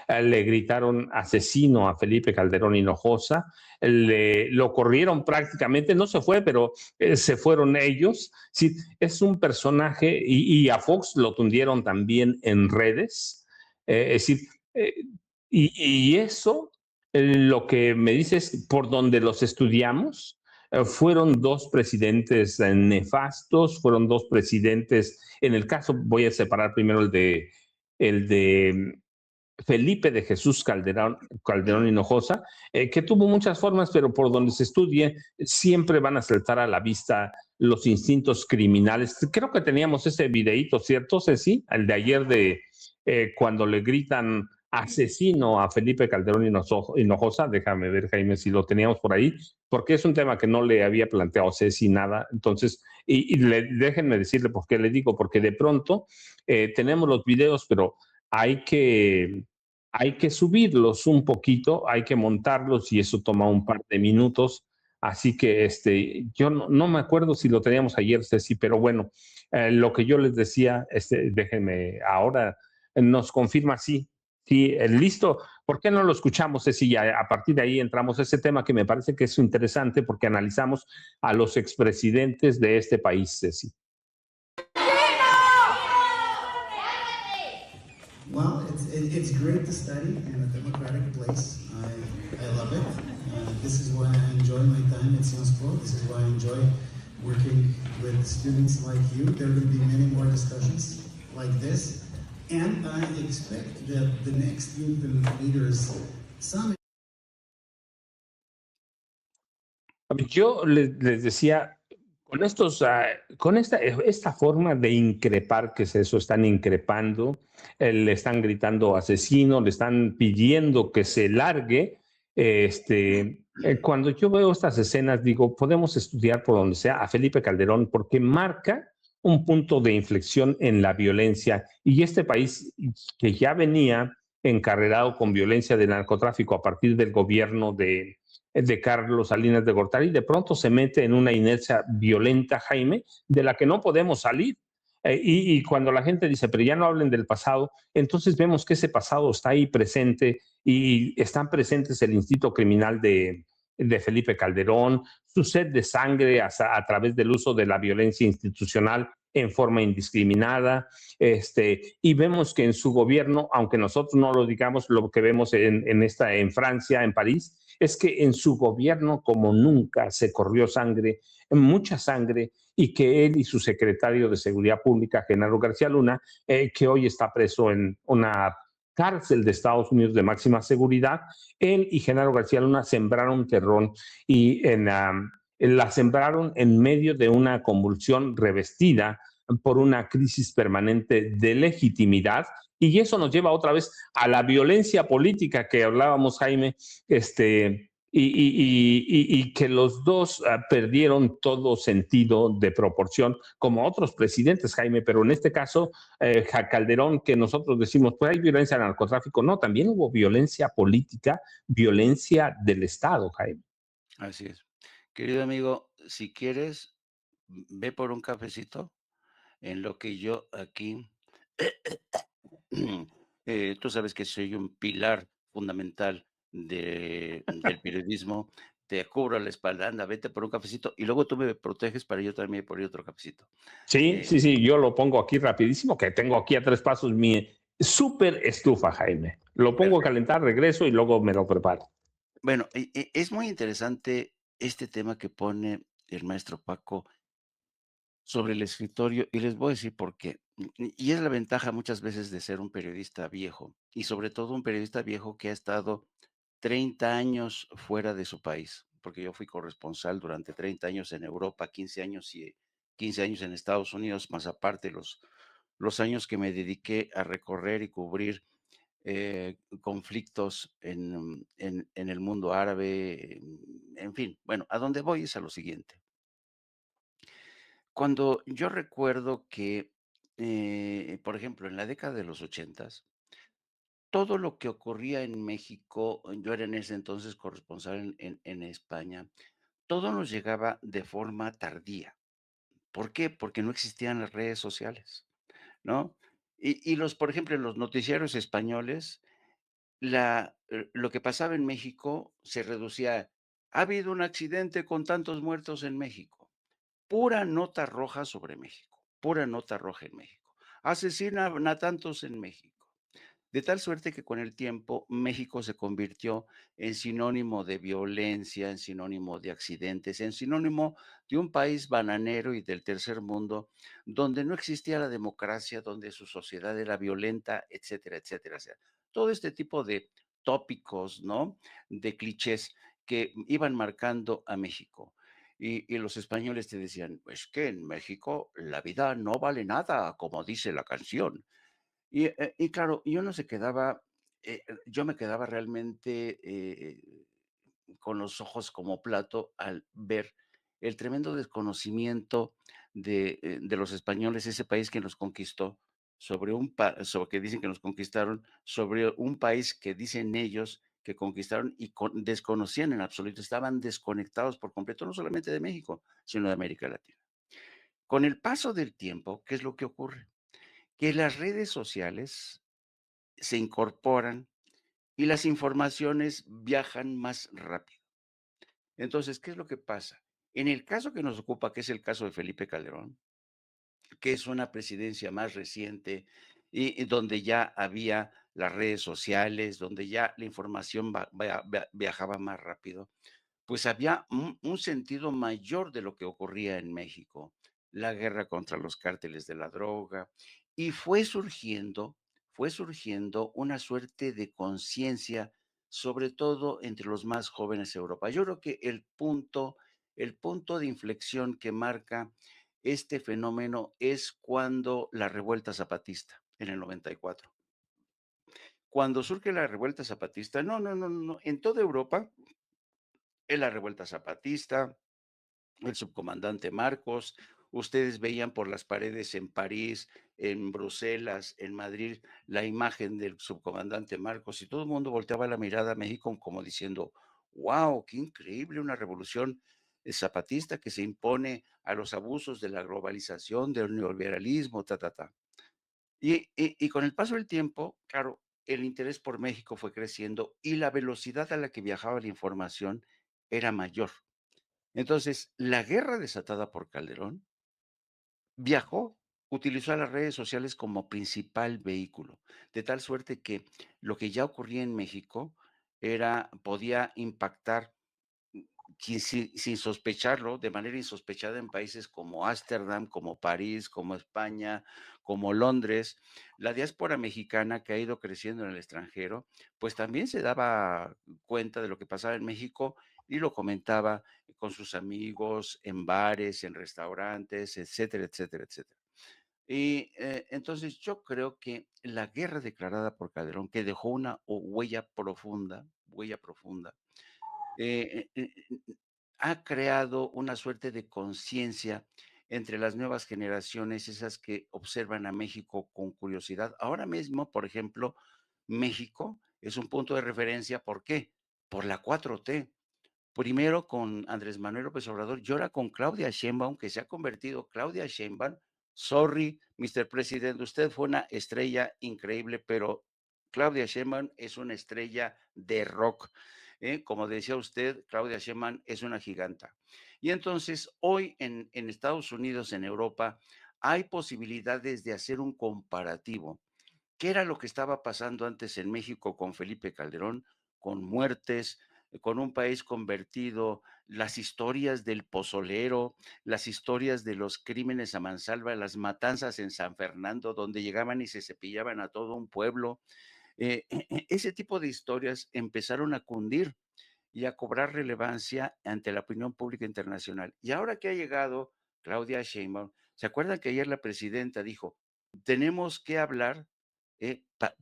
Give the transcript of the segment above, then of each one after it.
le gritaron asesino a Felipe Calderón Hinojosa, lo corrieron prácticamente, no se fue, pero se fueron ellos. Sí, es un personaje, y a Fox lo tundieron también en redes. Es decir, eh, y eso, lo que me dices, por donde los estudiamos, fueron dos presidentes nefastos, fueron dos presidentes, en el caso voy a separar primero el de Felipe de Jesús Calderón Hinojosa, que tuvo muchas formas, pero por donde se estudie, siempre van a saltar a la vista los instintos criminales. Creo que teníamos ese videíto, ¿cierto, Ceci? El de ayer de cuando le gritan asesino a Felipe Calderón Hinojosa. Déjame ver, Jaime, si lo teníamos por ahí, porque es un tema que no le había planteado Ceci nada. Entonces, déjenme decirle por qué le digo, porque de pronto tenemos los videos, pero hay que, hay que subirlos un poquito, hay que montarlos y eso toma un par de minutos. Así que yo no me acuerdo si lo teníamos ayer, Ceci, pero bueno, lo que yo les decía, déjenme ahora, nos confirma sí, sí, listo. ¿Por qué no lo escuchamos, Ceci? Ya a partir de ahí entramos a ese tema que me parece que es interesante porque analizamos a los expresidentes de este país, Ceci. Well, it's great to study in a democratic place. I love it. This is why I enjoy my time at Sciences Po. This is why I enjoy working with students like you. There will be many more discussions like this. And I expect that the next European leaders summit. Yo les decía, con con esta forma de increpar, que es eso, están increpando, le están gritando asesino, le están pidiendo que se largue. Cuando yo veo estas escenas, digo, podemos estudiar por donde sea a Felipe Calderón porque marca un punto de inflexión en la violencia y este país que ya venía encarrerado con violencia de narcotráfico a partir del gobierno de Carlos Salinas de Gortari, de pronto se mete en una inercia violenta, Jaime, de la que no podemos salir. Y cuando la gente dice, pero ya no hablen del pasado, entonces vemos que ese pasado está ahí presente y están presentes el instinto criminal de Felipe Calderón, su sed de sangre a través del uso de la violencia institucional en forma indiscriminada, y vemos que en su gobierno, aunque nosotros no lo digamos, lo que vemos en Francia, en París, es que en su gobierno como nunca se corrió sangre, mucha sangre, y que él y su secretario de Seguridad Pública, Genaro García Luna, que hoy está preso en una cárcel de Estados Unidos de máxima seguridad, él y Genaro García Luna sembraron terror y la sembraron en medio de una convulsión revestida por una crisis permanente de legitimidad. Y eso nos lleva otra vez a la violencia política que hablábamos, Jaime, y que los dos perdieron todo sentido de proporción, como otros presidentes, Jaime, pero en este caso, Calderón, que nosotros decimos, pues hay violencia del narcotráfico, no, también hubo violencia política, violencia del Estado, Jaime. Así es. Querido amigo, si quieres, ve por un cafecito en lo que yo aquí, tú sabes que soy un pilar fundamental del periodismo, te cubro la espalda, anda, vete por un cafecito y luego tú me proteges para yo también por otro cafecito. Sí, Eh, sí, sí, yo lo pongo aquí rapidísimo, que tengo aquí a 3 pasos mi súper estufa, Jaime. Lo pongo a Perfecto. calentar, regreso y luego me lo preparo. Bueno, es muy interesante este tema que pone el maestro Paco sobre el escritorio y les voy a decir por qué. Y es la ventaja muchas veces de ser un periodista viejo y sobre todo un periodista viejo que ha estado 30 años fuera de su país, porque yo fui corresponsal durante 30 años en Europa, 15 años y 15 años en Estados Unidos, más aparte los años que me dediqué a recorrer y cubrir conflictos en el mundo árabe, en fin, bueno, a dónde voy es a lo siguiente. Cuando yo recuerdo que, por ejemplo, en la década de los ochentas, todo lo que ocurría en México, yo era en ese entonces corresponsal en España, todo nos llegaba de forma tardía. ¿Por qué? Porque no existían las redes sociales, ¿no? Por ejemplo, en los noticiarios españoles lo que pasaba en México se reducía, ha habido un accidente con tantos muertos en México. Pura nota roja sobre México, pura nota roja en México. Asesinan a tantos en México. De tal suerte que con el tiempo México se convirtió en sinónimo de violencia, en sinónimo de accidentes, en sinónimo de un país bananero y del tercer mundo, donde no existía la democracia, donde su sociedad era violenta, etcétera, etcétera. O sea, todo este tipo de tópicos, ¿no? De clichés que iban marcando a México. Y los españoles te decían, pues que en México la vida no vale nada, como dice la canción. Y claro, yo me quedaba realmente, con los ojos como plato al ver el tremendo desconocimiento de los españoles, ese país que nos conquistó, sobre que dicen que nos conquistaron, sobre un país que dicen ellos que conquistaron y desconocían en absoluto, estaban desconectados por completo, no solamente de México, sino de América Latina. Con el paso del tiempo, ¿qué es lo que ocurre? Que las redes sociales se incorporan y las informaciones viajan más rápido. Entonces, ¿qué es lo que pasa? En el caso que nos ocupa, que es el caso de Felipe Calderón, que es una presidencia más reciente y donde ya había las redes sociales, donde ya la información viajaba más rápido, pues había un sentido mayor de lo que ocurría en México, la guerra contra los cárteles de la droga, y fue surgiendo una suerte de conciencia, sobre todo entre los más jóvenes de Europa. Yo creo que el punto de inflexión que marca este fenómeno es cuando la revuelta zapatista, en el 94. Cuando surge la revuelta zapatista, no, no, no, no, en toda Europa, en la revuelta zapatista, el subcomandante Marcos, ustedes veían por las paredes en París, en Bruselas, en Madrid, la imagen del subcomandante Marcos y todo el mundo volteaba la mirada a México como diciendo, wow, qué increíble, una revolución zapatista que se impone a los abusos de la globalización, del neoliberalismo, ta, ta, ta. Y con el paso del tiempo, claro, el interés por México fue creciendo y la velocidad a la que viajaba la información era mayor. Entonces, la guerra desatada por Calderón viajó, utilizó a las redes sociales como principal vehículo, de tal suerte que lo que ya ocurría en México podía impactar sin sospecharlo, de manera insospechada en países como Ámsterdam, como París, como España, como Londres. La diáspora mexicana que ha ido creciendo en el extranjero, pues también se daba cuenta de lo que pasaba en México y lo comentaba con sus amigos en bares, en restaurantes, etcétera, etcétera, etcétera. Y entonces yo creo que la guerra declarada por Calderón, que dejó una huella profunda, eh, eh, eh, ha creado una suerte de conciencia entre las nuevas generaciones, esas que observan a México con curiosidad. Ahora mismo, por ejemplo, México es un punto de referencia. ¿Por qué? Por la 4T. Primero con Andrés Manuel López Obrador y ahora con Claudia Sheinbaum, que se ha convertido Claudia Sheinbaum. Sorry, Mr. President, usted fue una estrella increíble, pero Claudia Sheinbaum es una estrella de rock. Como decía usted, Claudia Sheinbaum es una giganta. Y entonces, hoy en Estados Unidos, en Europa, hay posibilidades de hacer un comparativo. ¿Qué era lo que estaba pasando antes en México con Felipe Calderón? Con muertes, con un país convertido, las historias del pozolero, las historias de los crímenes a mansalva, las matanzas en San Fernando, donde llegaban y se cepillaban a todo un pueblo. Ese tipo de historias empezaron a cundir y a cobrar relevancia ante la opinión pública internacional. Y ahora que ha llegado Claudia Sheinbaum, ¿se acuerdan que ayer la presidenta dijo, tenemos que hablar,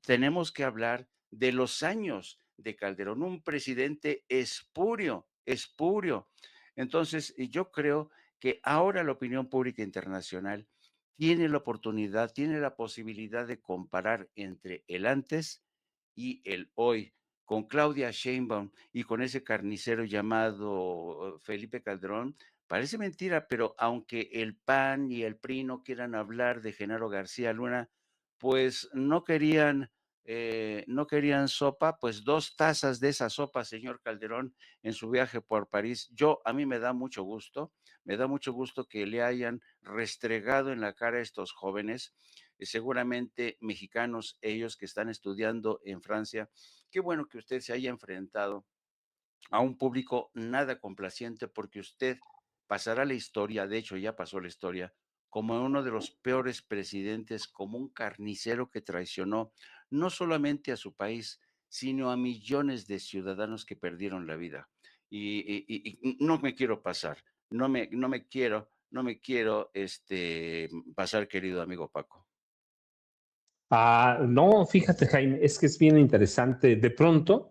tenemos que hablar de los años de Calderón, un presidente espurio, espurio? Entonces, yo creo que ahora la opinión pública internacional tiene la oportunidad, tiene la posibilidad de comparar entre el antes y el hoy, con Claudia Sheinbaum y con ese carnicero llamado Felipe Calderón. Parece mentira, pero aunque el PAN y el PRI no quieran hablar de Genaro García Luna, pues no querían no querían sopa, pues 2 tazas de esa sopa, señor Calderón, en su viaje por París. A mí me da mucho gusto que le hayan restregado en la cara a estos jóvenes, seguramente mexicanos, ellos que están estudiando en Francia. Qué bueno que usted se haya enfrentado a un público nada complaciente, porque usted pasará la historia, de hecho ya pasó la historia, como uno de los peores presidentes, como un carnicero que traicionó no solamente a su país, sino a millones de ciudadanos que perdieron la vida. Y no me quiero pasar, no me quiero pasar, querido amigo Paco. No, fíjate, Jaime, es que es bien interesante. De pronto,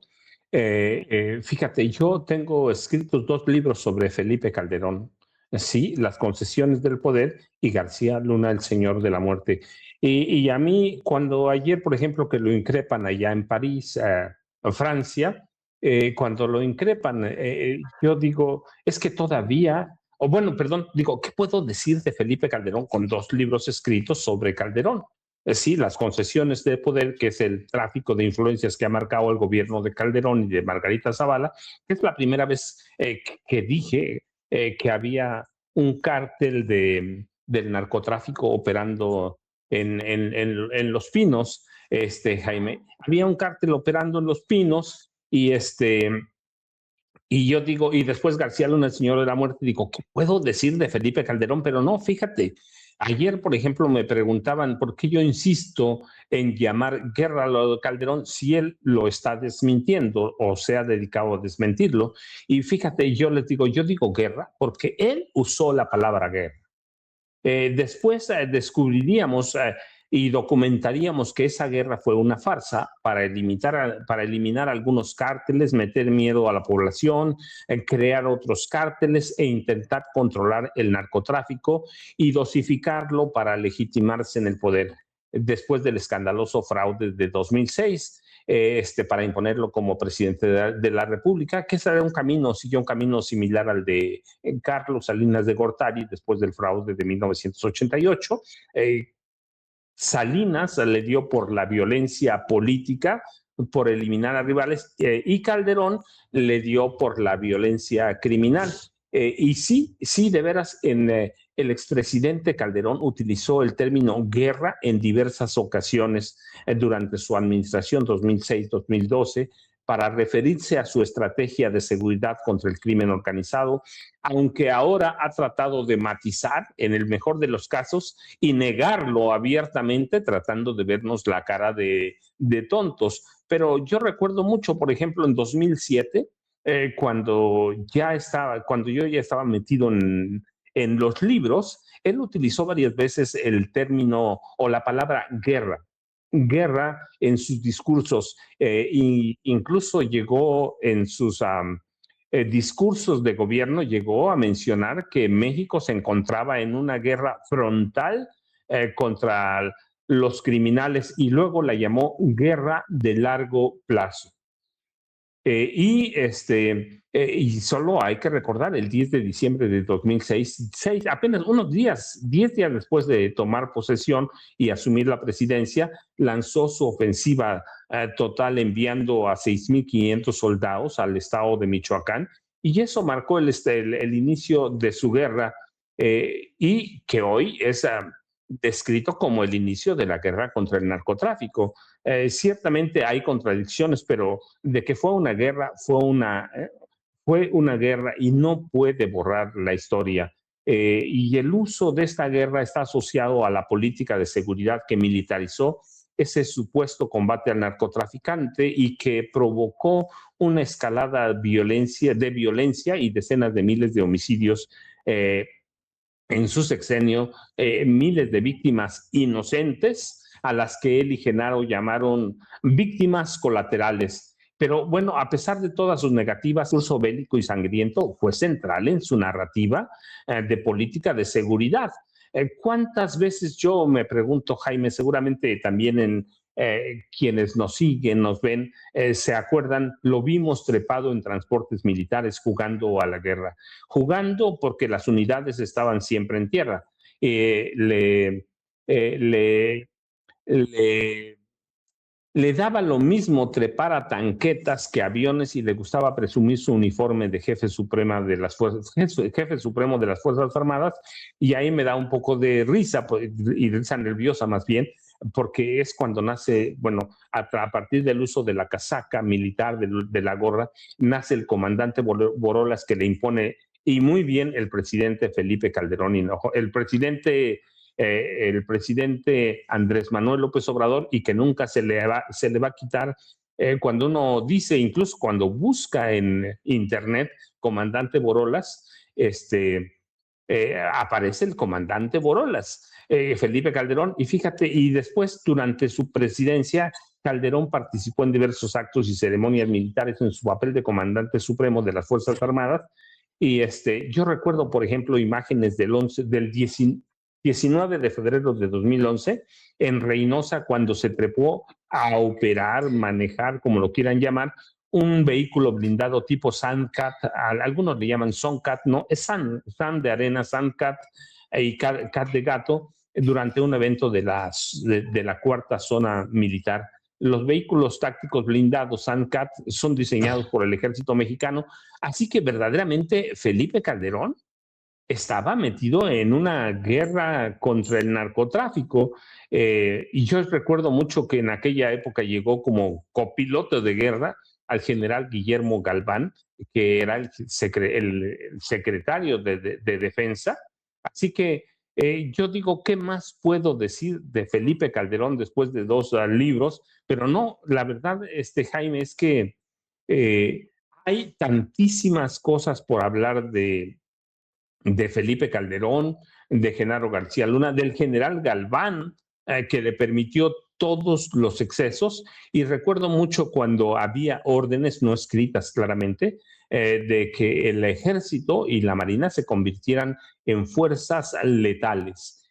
fíjate, yo tengo escritos 2 libros sobre Felipe Calderón, sí, Las concesiones del poder y García Luna, el señor de la muerte. Y a mí, cuando ayer, por ejemplo, que lo increpan allá en París, en Francia, cuando lo increpan, yo digo, es que todavía, o bueno, perdón, digo, ¿qué puedo decir de Felipe Calderón con 2 libros escritos sobre Calderón? Sí, las concesiones de poder, que es el tráfico de influencias que ha marcado el gobierno de Calderón y de Margarita Zavala, que es la primera vez que dije que había un cártel del narcotráfico operando en Los Pinos, Jaime. Había un cártel operando en Los Pinos y yo digo, y después García Luna, el señor de la muerte, digo, ¿qué puedo decir de Felipe Calderón? Pero no, fíjate, ayer, por ejemplo, me preguntaban por qué yo insisto en llamar guerra a lo de Calderón si él lo está desmintiendo o se ha dedicado a desmentirlo. Y fíjate, yo les digo, yo digo guerra porque él usó la palabra guerra. Después descubriríamos y documentaríamos que esa guerra fue una farsa para eliminar algunos cárteles, meter miedo a la población, crear otros cárteles e intentar controlar el narcotráfico y dosificarlo para legitimarse en el poder. Después del escandaloso fraude de 2006, para imponerlo como presidente de la República, que será un camino, siguió un camino similar al de Carlos Salinas de Gortari después del fraude de 1988. Salinas le dio por la violencia política, por eliminar a rivales, y Calderón le dio por la violencia criminal. Y sí, sí, de veras, el expresidente Calderón utilizó el término guerra en diversas ocasiones durante su administración 2006-2012 para referirse a su estrategia de seguridad contra el crimen organizado, aunque ahora ha tratado de matizar, en el mejor de los casos, y negarlo abiertamente, tratando de vernos la cara de tontos. Pero yo recuerdo mucho, por ejemplo, en 2007, cuando yo ya estaba metido en los libros, él utilizó varias veces el término o la palabra guerra. Guerra en sus discursos, incluso llegó en sus discursos de gobierno, llegó a mencionar que México se encontraba en una guerra frontal contra los criminales y luego la llamó guerra de largo plazo. Y solo hay que recordar, el 10 de diciembre de 2006, apenas unos días, 10 días después de tomar posesión y asumir la presidencia, lanzó su ofensiva total enviando a 6.500 soldados al estado de Michoacán, y eso marcó el inicio de su guerra, y que hoy es descrito como el inicio de la guerra contra el narcotráfico. Ciertamente hay contradicciones, pero de que fue una guerra y no puede borrar la historia. Y el uso de esta guerra está asociado a la política de seguridad que militarizó ese supuesto combate al narcotraficante y que provocó una escalada de violencia y decenas de miles de homicidios en su sexenio, miles de víctimas inocentes a las que él y Genaro llamaron víctimas colaterales. Pero bueno, a pesar de todas sus negativas, el curso bélico y sangriento fue central en su narrativa de política de seguridad. ¿Cuántas veces yo me pregunto, Jaime, seguramente también en quienes nos siguen, nos ven, se acuerdan, lo vimos trepado en transportes militares jugando a la guerra, jugando porque las unidades estaban siempre en tierra. Eh, le, eh, le, le le daba lo mismo trepar a tanquetas que aviones y le gustaba presumir su uniforme de jefe supremo de las Fuerzas Armadas, y ahí me da un poco de risa y risa nerviosa más bien, porque es cuando nace, bueno, a partir del uso de la casaca militar, de la gorra, nace el comandante Borolas, que le impone, y muy bien, el presidente Felipe Calderón Hinojosa, el presidente Andrés Manuel López Obrador, y que nunca se le va a quitar. Cuando uno dice, incluso cuando busca en internet comandante Borolas, aparece el comandante Borolas, Felipe Calderón, y fíjate, y después durante su presidencia Calderón participó en diversos actos y ceremonias militares en su papel de comandante supremo de las Fuerzas Armadas. Y yo recuerdo, por ejemplo, imágenes del 19 de febrero de 2011 en Reynosa, cuando se trepó a operar, manejar, como lo quieran llamar, un vehículo blindado tipo Sandcat, algunos le llaman Soncat, no, es Sand de arena, Sandcat y Cat de gato, durante un evento de la cuarta zona militar. Los vehículos tácticos blindados Sandcat son diseñados por el ejército mexicano, así que verdaderamente Felipe Calderón estaba metido en una guerra contra el narcotráfico, y yo recuerdo mucho que en aquella época llegó como copiloto de guerra al general Guillermo Galván, que era el secretario de Defensa. Así que yo digo, ¿qué más puedo decir de Felipe Calderón después de dos libros? Pero no, la verdad, Jaime, es que eh, hay tantísimas cosas por hablar de Felipe Calderón, de Genaro García Luna, del general Galván, que le permitió todos los excesos. Y recuerdo mucho cuando había órdenes no escritas claramente, de que el ejército y la marina se convirtieran en fuerzas letales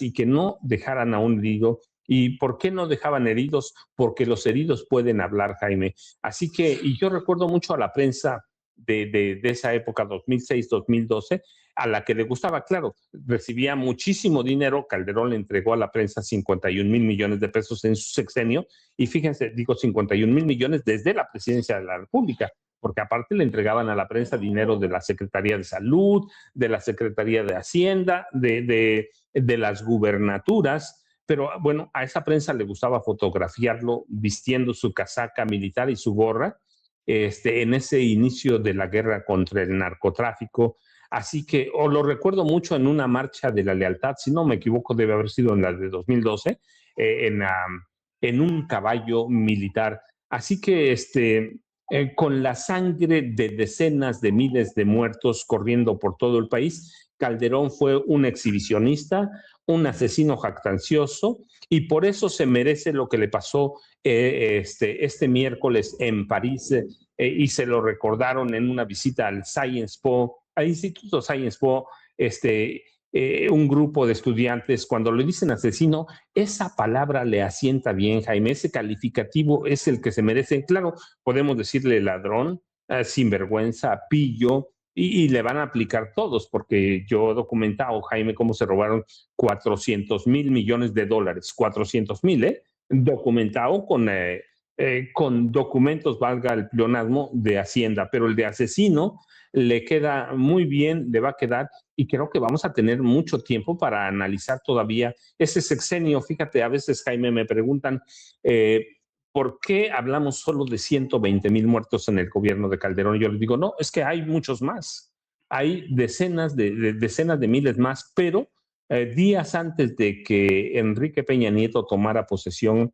y que no dejaran a un herido. ¿Y por qué no dejaban heridos? Porque los heridos pueden hablar, Jaime. Así que, y yo recuerdo mucho a la prensa de esa época, 2006-2012, a la que le gustaba, claro, recibía muchísimo dinero. Calderón le entregó a la prensa 51,000 millones de pesos en su sexenio, y fíjense, digo 51,000 millones desde la presidencia de la República, porque aparte le entregaban a la prensa dinero de la Secretaría de Salud, de la Secretaría de Hacienda, de las gubernaturas. Pero bueno, a esa prensa le gustaba fotografiarlo vistiendo su casaca militar y su gorra, en ese inicio de la guerra contra el narcotráfico. Así que, o lo recuerdo mucho en una marcha de la lealtad, si no me equivoco, debe haber sido en la de 2012, en un caballo militar. Así que, con la sangre de decenas de miles de muertos corriendo por todo el país, Calderón fue un exhibicionista, un asesino jactancioso, y por eso se merece lo que le pasó este miércoles en París, y se lo recordaron en una visita al al Instituto Sciences Po, un grupo de estudiantes. Cuando le dicen asesino, esa palabra le asienta bien, Jaime, ese calificativo es el que se merece. Claro, podemos decirle ladrón, sinvergüenza, pillo, y le van a aplicar todos, porque yo he documentado, Jaime, cómo se robaron 400,000 millones de dólares, 400,000, documentado con documentos, valga el pleonasmo, de Hacienda, pero el de asesino le queda muy bien, le va a quedar, y creo que vamos a tener mucho tiempo para analizar todavía ese sexenio. Fíjate, a veces, Jaime, me preguntan, ¿por qué hablamos solo de 120,000 muertos en el gobierno de Calderón? Yo les digo, no, es que hay muchos más, hay decenas de miles más, pero días antes de que Enrique Peña Nieto tomara posesión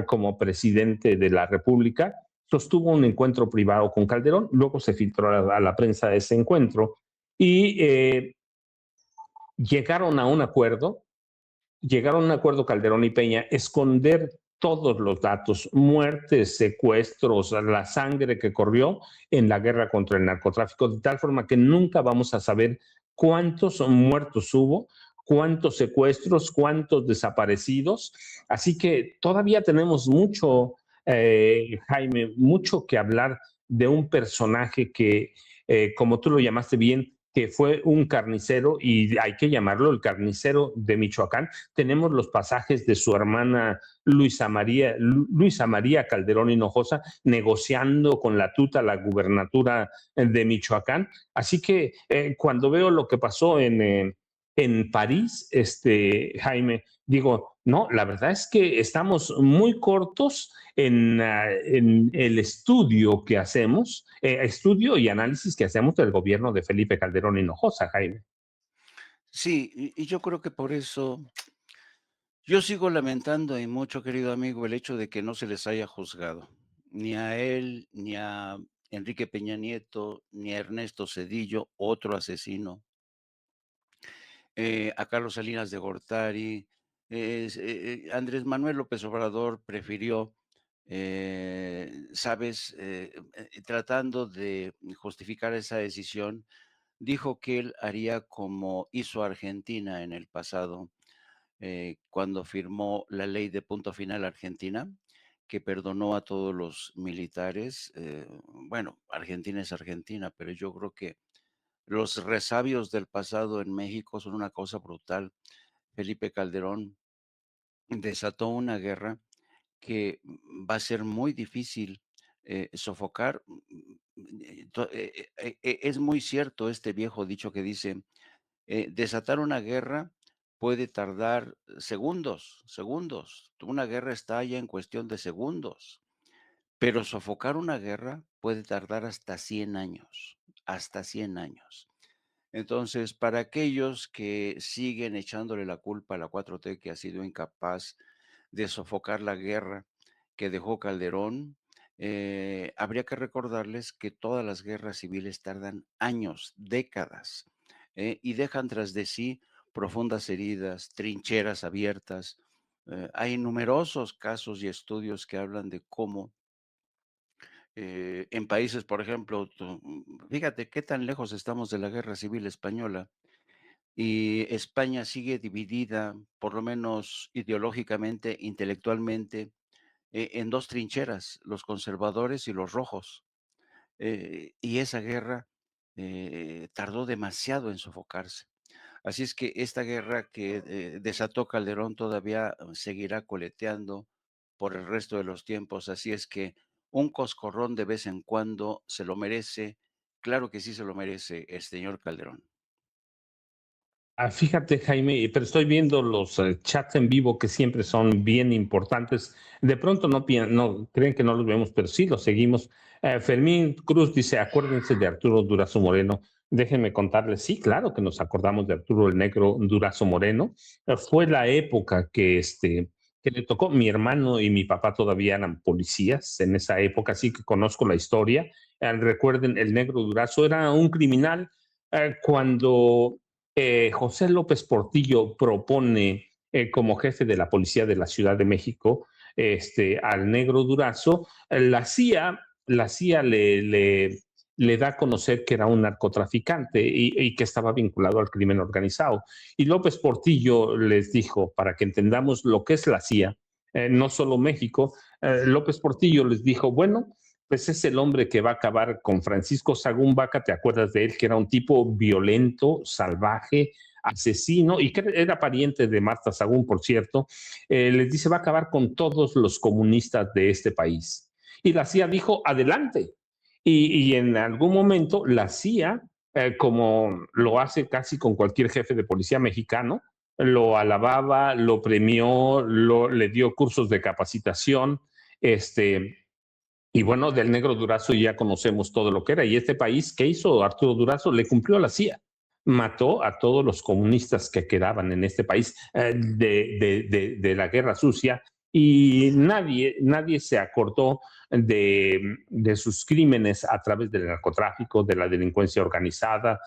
como presidente de la República, sostuvo un encuentro privado con Calderón. Luego se filtró a la prensa ese encuentro, y llegaron a un acuerdo Calderón y Peña, esconder todos los datos, muertes, secuestros, la sangre que corrió en la guerra contra el narcotráfico, de tal forma que nunca vamos a saber cuántos muertos hubo, cuántos secuestros, cuántos desaparecidos. Así que todavía tenemos mucho, Jaime, mucho que hablar de un personaje que, como tú lo llamaste bien, que fue un carnicero, y hay que llamarlo el carnicero de Michoacán. Tenemos los pasajes de su hermana Luisa María Calderón Hinojosa negociando con la tuta la gubernatura de Michoacán. Así que cuando veo lo que pasó en París, Jaime, digo, no, la verdad es que estamos muy cortos en el estudio y análisis que hacemos del gobierno de Felipe Calderón Hinojosa, Jaime. Sí, y yo creo que por eso yo sigo lamentando y mucho, querido amigo, el hecho de que no se les haya juzgado, ni a él, ni a Enrique Peña Nieto, ni a Ernesto Zedillo, otro asesino, a Carlos Salinas de Gortari. Andrés Manuel López Obrador prefirió, ¿sabes? Tratando de justificar esa decisión, dijo que él haría como hizo Argentina en el pasado, cuando firmó la ley de punto final Argentina, que perdonó a todos los militares. Bueno, Argentina es Argentina, pero yo creo que los resabios del pasado en México son una cosa brutal. Felipe Calderón desató una guerra que va a ser muy difícil sofocar. Es muy cierto este viejo dicho que dice, desatar una guerra puede tardar segundos, segundos. Una guerra estalla en cuestión de segundos, pero sofocar una guerra puede tardar hasta 100 años, hasta 100 años. Entonces, para aquellos que siguen echándole la culpa a la 4T, que ha sido incapaz de sofocar la guerra que dejó Calderón, habría que recordarles que todas las guerras civiles tardan años, décadas, y dejan tras de sí profundas heridas, trincheras abiertas. Hay numerosos casos y estudios que hablan de cómo en países, por ejemplo, fíjate qué tan lejos estamos de la Guerra Civil Española, y España sigue dividida, por lo menos ideológicamente, intelectualmente, en dos trincheras, los conservadores y los rojos. Y esa guerra tardó demasiado en sofocarse. Así es que esta guerra que desató Calderón todavía seguirá coleteando por el resto de los tiempos. Así es que un coscorrón de vez en cuando se lo merece. Claro que sí se lo merece el señor Calderón. Fíjate, Jaime, pero estoy viendo los chats en vivo que siempre son bien importantes. De pronto no creen que no los vemos, pero sí los seguimos. Fermín Cruz dice, acuérdense de Arturo Durazo Moreno. Déjenme contarles, sí, claro que nos acordamos de Arturo el Negro Durazo Moreno. Fue la época que le tocó. Mi hermano y mi papá todavía eran policías en esa época, así que conozco la historia. Recuerden, el Negro Durazo era un criminal cuando José López Portillo propone como jefe de la policía de la Ciudad de México al Negro Durazo. La CIA le da a conocer que era un narcotraficante y que estaba vinculado al crimen organizado. Y López Portillo les dijo, para que entendamos lo que es la CIA, no solo México, López Portillo les dijo, bueno, pues es el hombre que va a acabar con Francisco Sagún Vaca. ¿Te acuerdas de él? Que era un tipo violento, salvaje, asesino, y que era pariente de Marta Sagún, por cierto. Les dice, va a acabar con todos los comunistas de este país. Y la CIA dijo, adelante. Y en algún momento la CIA, como lo hace casi con cualquier jefe de policía mexicano, lo alababa, lo premió, le dio cursos de capacitación, y bueno, del Negro Durazo ya conocemos todo lo que era. Y este país, ¿qué hizo Arturo Durazo? Le cumplió a la CIA. Mató a todos los comunistas que quedaban en este país de la guerra sucia, y nadie se acordó de sus crímenes a través del narcotráfico, de la delincuencia organizada.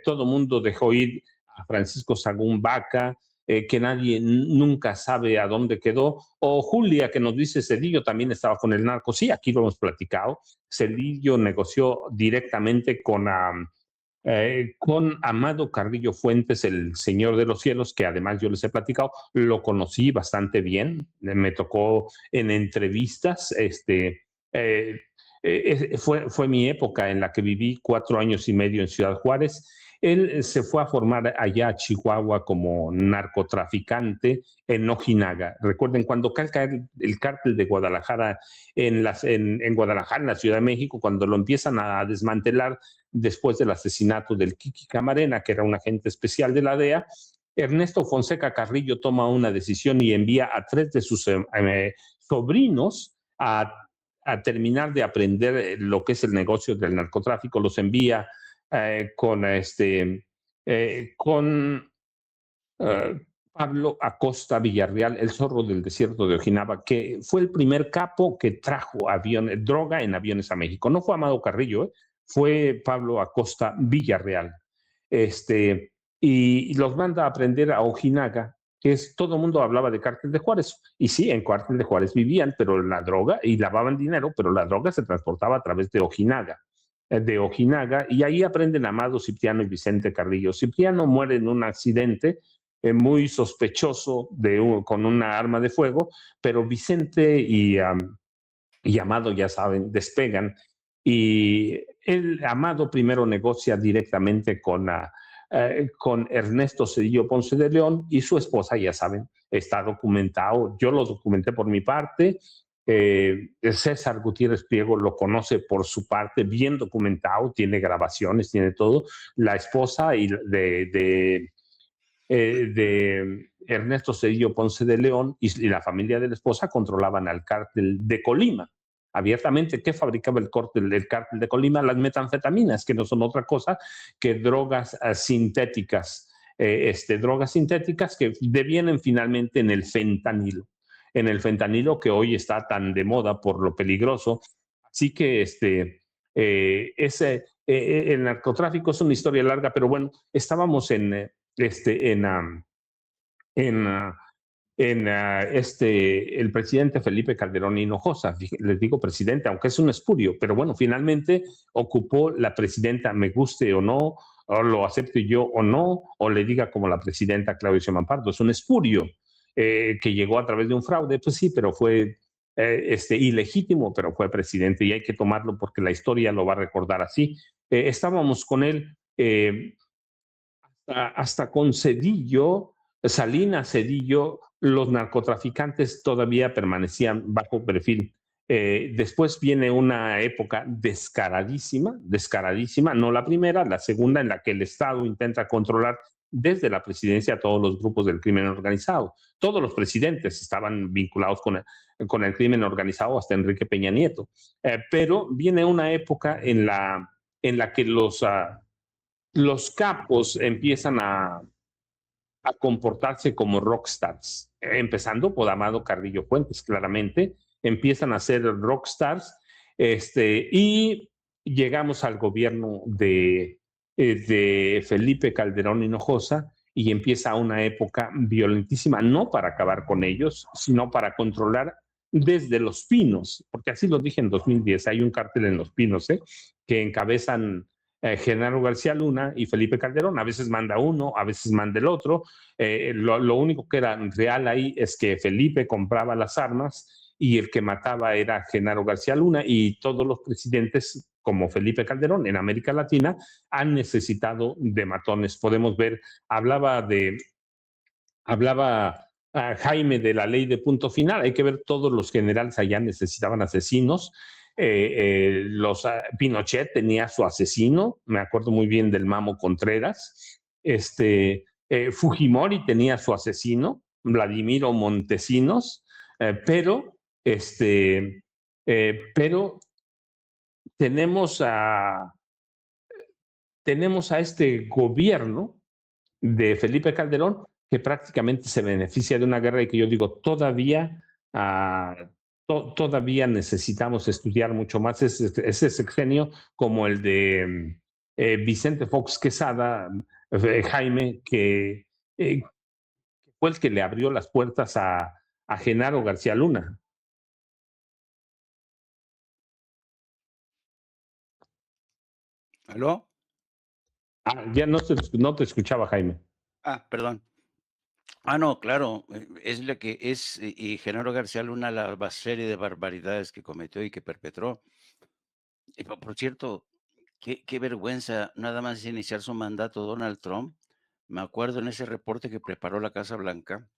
Todo el mundo dejó ir a Francisco Sagún Vaca, que nadie nunca sabe a dónde quedó. O Julia, que nos dice Cedillo también estaba con el narco. Sí, aquí lo hemos platicado. Cedillo negoció directamente con Amado Carrillo Fuentes, el Señor de los Cielos, que además yo les he platicado, lo conocí bastante bien, me tocó en entrevistas, eh, fue mi época en la que viví 4 años y medio en Ciudad Juárez. Él se fue a formar allá a Chihuahua como narcotraficante en Ojinaga. Recuerden, cuando cae el cártel de Guadalajara en Guadalajara, en la Ciudad de México, cuando lo empiezan a desmantelar después del asesinato del Kiki Camarena, que era un agente especial de la DEA, Ernesto Fonseca Carrillo toma una decisión y envía a 3 de sus sobrinos a terminar de aprender lo que es el negocio del narcotráfico. Los envía con Pablo Acosta Villarreal, el zorro del desierto de Ojinaga, que fue el primer capo que trajo droga en aviones a México. No fue Amado Carrillo, fue Pablo Acosta Villarreal. Y los manda a aprender a Ojinaga, que es, todo el mundo hablaba de Cártel de Juárez. Y sí, en Cártel de Juárez vivían, pero la droga, y lavaban dinero, pero la droga se transportaba a través de Ojinaga. Y ahí aprenden Amado, Cipriano y Vicente Carrillo. Cipriano muere en un accidente muy sospechoso con una arma de fuego, pero Vicente y Amado, ya saben, despegan. Y el Amado primero negocia directamente con Ernesto Zedillo Ponce de León y su esposa, ya saben, está documentado. Yo lo documenté por mi parte. César Gutiérrez Priego lo conoce por su parte, bien documentado, tiene grabaciones, tiene todo. La esposa de Ernesto Zedillo Ponce de León y la familia de la esposa controlaban al cártel de Colima. Abiertamente, ¿qué fabricaba el cártel de Colima? Las metanfetaminas, que no son otra cosa que drogas sintéticas, drogas sintéticas que devienen finalmente en el fentanilo que hoy está tan de moda por lo peligroso. Así que el narcotráfico es una historia larga, pero bueno, estábamos este, en, um, en, uh, el presidente Felipe Calderón Hinojosa. Les digo presidente, aunque es un espurio, pero bueno, finalmente ocupó la presidenta, me guste o no, o lo acepte yo o no, o le diga como la presidenta Claudia Sheinbaum Pardo, es un espurio que llegó a través de un fraude, pues sí, pero fue ilegítimo, pero fue presidente y hay que tomarlo porque la historia lo va a recordar así. Estábamos con él hasta con Cedillo, Salinas Cedillo, los narcotraficantes todavía permanecían bajo perfil. Después viene una época descaradísima, no la primera, la segunda en la que el Estado intenta controlar desde la presidencia a todos los grupos del crimen organizado. Todos los presidentes estaban vinculados con el crimen organizado, hasta Enrique Peña Nieto. Pero viene una época en la que los capos empiezan a comportarse como rockstars, empezando por Amado Carrillo Fuentes, claramente, empiezan a ser rockstars, y llegamos al gobierno de Felipe Calderón Hinojosa y empieza una época violentísima, no para acabar con ellos, sino para controlar desde Los Pinos, porque así lo dije en 2010, hay un cártel en Los Pinos, que encabezan Genaro García Luna y Felipe Calderón. A veces manda uno, a veces manda el otro. Lo único que era real ahí es que Felipe compraba las armas y el que mataba era Genaro García Luna, y todos los presidentes como Felipe Calderón en América Latina han necesitado de matones. Podemos ver, hablaba a Jaime de la ley de punto final. Hay que ver, todos los generales allá necesitaban asesinos. Pinochet tenía su asesino, me acuerdo muy bien del Mamo Contreras. Fujimori tenía su asesino, Vladimiro Montesinos, pero tenemos tenemos a este gobierno de Felipe Calderón, que prácticamente se beneficia de una guerra y que yo digo, todavía necesitamos estudiar mucho más ese sexenio, como el de Vicente Fox Quesada, Jaime, que fue el que le abrió las puertas a Genaro García Luna. ¿Aló? Ya no te escuchaba, Jaime. Perdón. No, claro, es lo que es, y Genaro García Luna, la serie de barbaridades que cometió y que perpetró, Y por cierto, qué vergüenza, nada más iniciar su mandato Donald Trump. Me acuerdo en ese reporte que preparó la Casa Blanca,